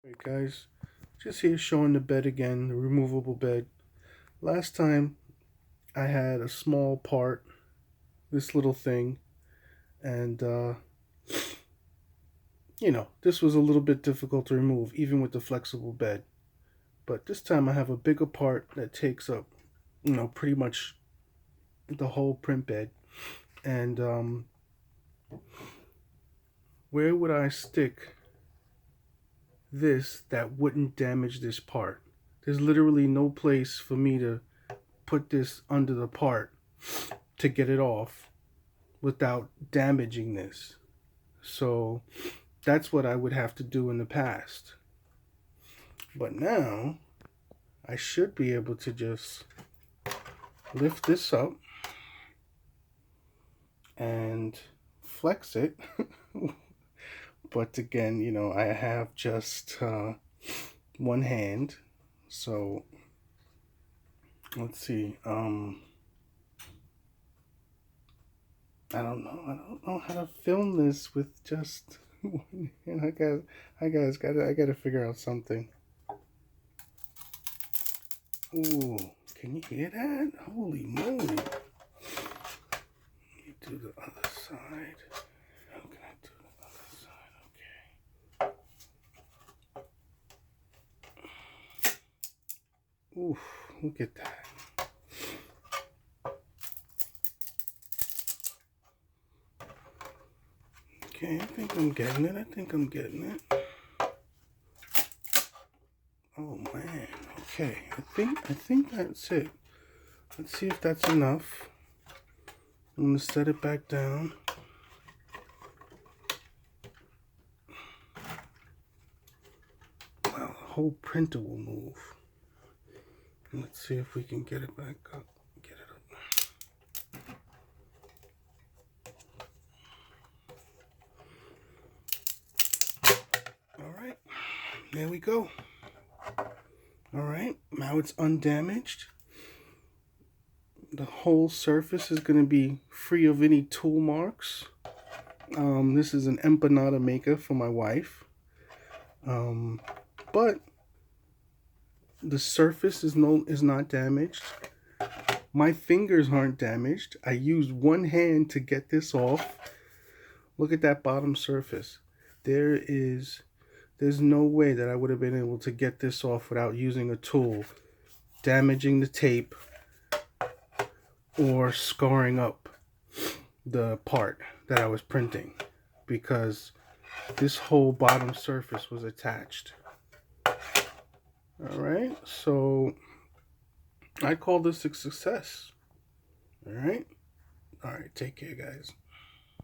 Alright guys, just here showing the bed again, the removable bed. Last time I had a small part, this little thing, and this was a little bit difficult to remove even with the flexible bed. But this time I have a bigger part that takes up, pretty much the whole print bed. And where would I stick this that wouldn't damage this part? There's literally no place for me to put this under the part to get it off without damaging this. So that's what I would have to do in the past. But now I should be able to just lift this up and flex it. But again, I have just one hand. So let's see. I don't know how to film this with just one hand. I gotta figure out something. Ooh, can you hear that? Holy moly. Let me do the other side. How can I do the other side? Okay. Oof, look at that. Okay, I think I'm getting it. Oh man, okay. I think that's it. Let's see if that's enough. I'm gonna set it back down. Well, the whole printer will move. Let's see if we can get it back up. Get it up. Alright, there we go. Alright, now it's undamaged. The whole surface is going to be free of any tool marks. This is an empanada maker for my wife. But the surface is not damaged. My fingers aren't damaged. I used one hand to get this off. Look at that bottom surface. There's no way that I would have been able to get this off without using a tool, damaging the tape, or scarring up the part that I was printing, because this whole bottom surface was attached. Alright, so I call this a success. Alright, take care guys.